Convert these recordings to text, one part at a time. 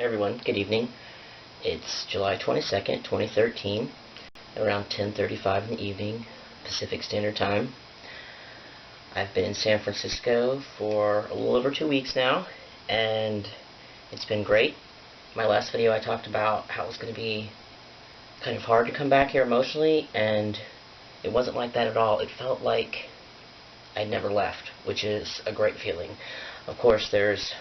Hey everyone, good evening. It's July 22nd, 2013, around 10:35 in the evening, Pacific Standard Time. I've been in San Francisco for a little over 2 weeks now, and it's been great. My last video I talked about how it was going to be kind of hard to come back here emotionally, and it wasn't like that at all. It felt like I'd never left, which is a great feeling. Of course, there's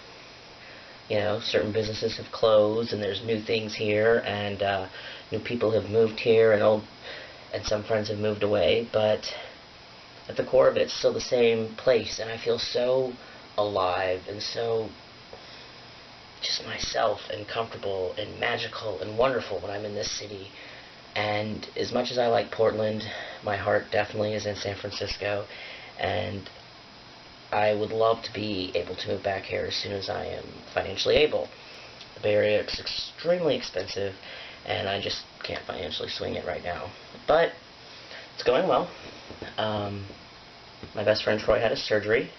certain businesses have closed, and there's new things here, and new people have moved here, and some friends have moved away, but at the core of it, it's still the same place, and I feel so alive, and so just myself, and comfortable, and magical, and wonderful when I'm in this city. And as much as I like Portland, my heart definitely is in San Francisco, and I would love to be able to move back here as soon as I am financially able. The Bay Area is extremely expensive, and I just can't financially swing it right now. But it's going well. My best friend Troy had a surgery.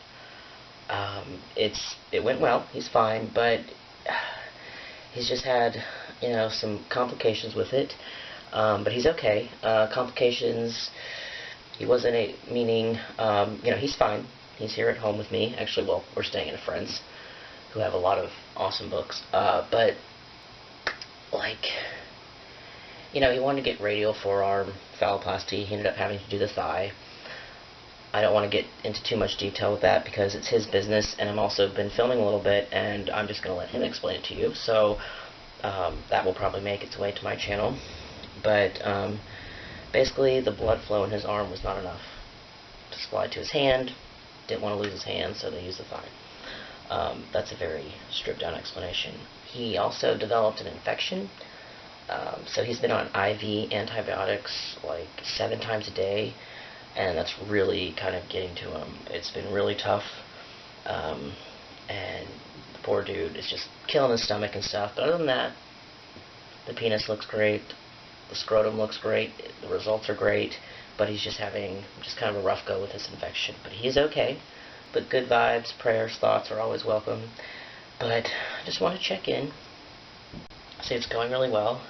It went well. He's fine, but he's just had some complications with it. But he's okay. Complications. He wasn't meaning. He's fine. He's here at home with me. Actually, well, we're staying at a friend's who have a lot of awesome books. But, he wanted to get radial forearm phalloplasty. He ended up having to do the thigh. I don't want to get into too much detail with that because it's his business, and I've also been filming a little bit, and I'm just going to let him explain it to you. So, that will probably make its way to my channel. But, basically, the blood flow in his arm was not enough to supply to his hand. Didn't want to lose his hand, so they used the thigh. That's a very stripped-down explanation. He also developed an infection, so he's been on IV antibiotics 7 times a day, and that's really kind of getting to him. It's been really tough, and the poor dude is just killing his stomach and stuff. But other than that, the penis looks great, the scrotum looks great, the results are great, but he's just having kind of a rough go with this infection. But he's okay. But good vibes, prayers, thoughts are always welcome. But I just want to check in, see it's going really well.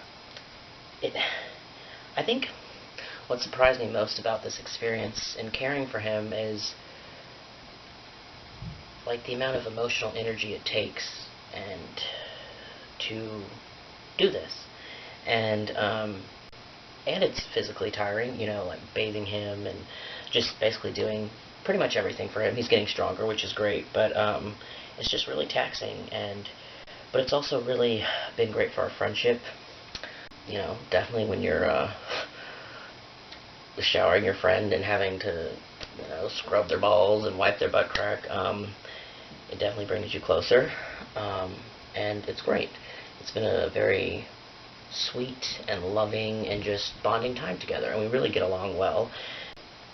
I think what surprised me most about this experience in caring for him is the amount of emotional energy it takes and to do this. And it's physically tiring, bathing him and just basically doing pretty much everything for him. He's getting stronger, which is great, but it's just really taxing. But it's also really been great for our friendship. Definitely when you're showering your friend and having to, scrub their balls and wipe their butt crack, it definitely brings you closer, and it's great. It's been a very sweet and loving and just bonding time together, and we really get along well.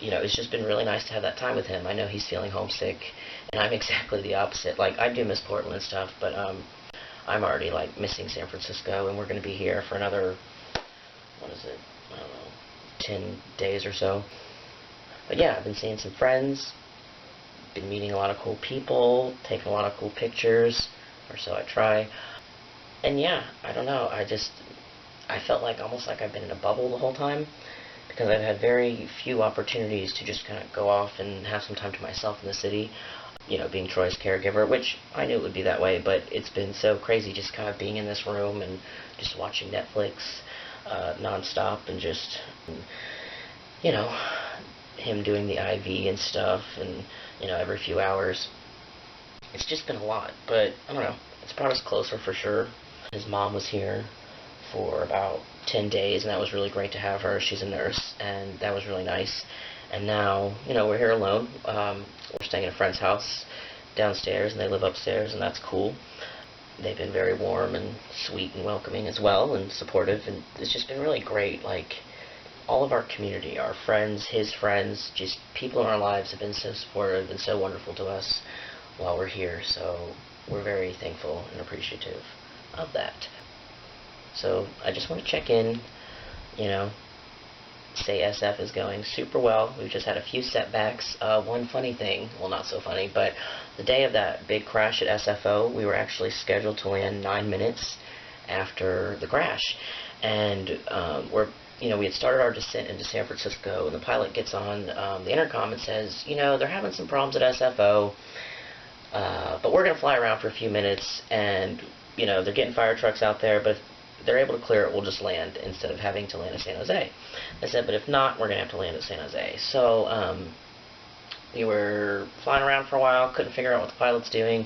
It's just been really nice to have that time with him. I know he's feeling homesick, and I'm exactly the opposite. I do miss Portland and stuff, but I'm already missing San Francisco, and we're going to be here for another, 10 days or so. But yeah, I've been seeing some friends, been meeting a lot of cool people, taking a lot of cool pictures, or so I try. And yeah, I don't know, I felt almost like I've been in a bubble the whole time, because I've had very few opportunities to just kind of go off and have some time to myself in the city, being Troy's caregiver, which I knew it would be that way, but it's been so crazy just kind of being in this room and just watching Netflix nonstop, and just, him doing the IV and stuff, and, every few hours. It's just been a lot, but I don't know, it's brought us closer for sure. His mom was here for about 10 days, and that was really great to have her. She's a nurse, and that was really nice. And now, we're here alone. We're staying at a friend's house downstairs, and they live upstairs, and that's cool. They've been very warm and sweet and welcoming as well, and supportive, and it's just been really great. All of our community, our friends, his friends, just people in our lives have been so supportive and so wonderful to us while we're here, so we're very thankful and appreciative of that. So I just want to check in, say SF is going super well. We've just had a few setbacks. One funny thing, well, not so funny, but the day of that big crash at SFO, we were actually scheduled to land 9 minutes after the crash. And we had started our descent into San Francisco, and the pilot gets on the intercom and says, they're having some problems at SFO, but we're going to fly around for a few minutes, and, they're getting fire trucks out there, but if they're able to clear it, we'll just land instead of having to land at San Jose. I said, but if not, we're going to have to land at San Jose. So we were flying around for a while, couldn't figure out what the pilot's doing.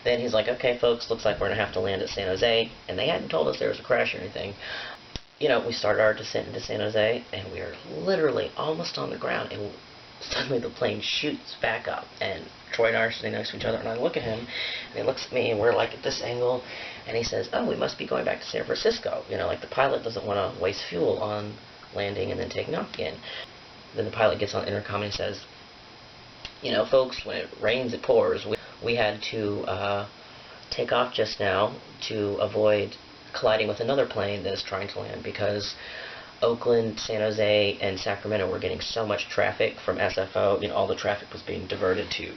Then he's like, okay, folks, looks like we're going to have to land at San Jose. And they hadn't told us there was a crash or anything. We started our descent into San Jose, and we were literally almost on the ground, and suddenly the plane shoots back up, and Troy and I are sitting next to each other, and I look at him, and he looks at me, and we're like at this angle, and he says, oh, we must be going back to San Francisco. Like the pilot doesn't want to waste fuel on landing and then taking off again. Then the pilot gets on the intercom and he says, folks, when it rains, it pours. We had to take off just now to avoid colliding with another plane that is trying to land, because Oakland, San Jose, and Sacramento were getting so much traffic from SFO, all the traffic was being diverted to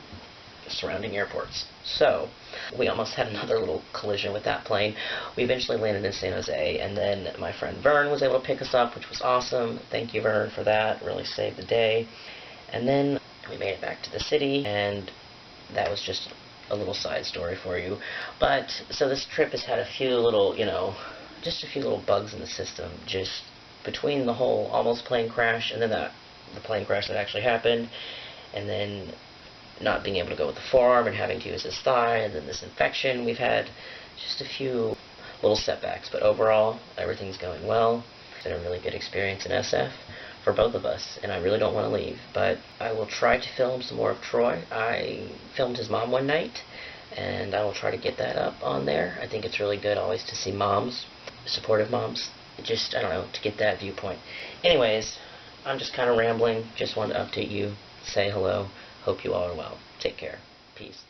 surrounding airports. So we almost had another little collision with that plane. We eventually landed in San Jose, and then my friend Vern was able to pick us up, which was awesome. Thank you, Vern, for that. Really saved the day. And then we made it back to the city, and that was just a little side story for you. But so this trip has had a few little, just a few little bugs in the system, just between the whole almost plane crash and then the plane crash that actually happened, and then not being able to go with the forearm and having to use his thigh, and then this infection. We've had just a few little setbacks, but overall everything's going well. It's been a really good experience in SF for both of us, and I really don't want to leave, but I will try to film some more of Troy. I filmed his mom one night, and I will try to get that up on there. I think it's really good always to see moms, supportive moms, just, I don't know, to get that viewpoint. Anyways, I'm just kind of rambling, just wanted to update you, say hello, hope you all are well. Take care. Peace.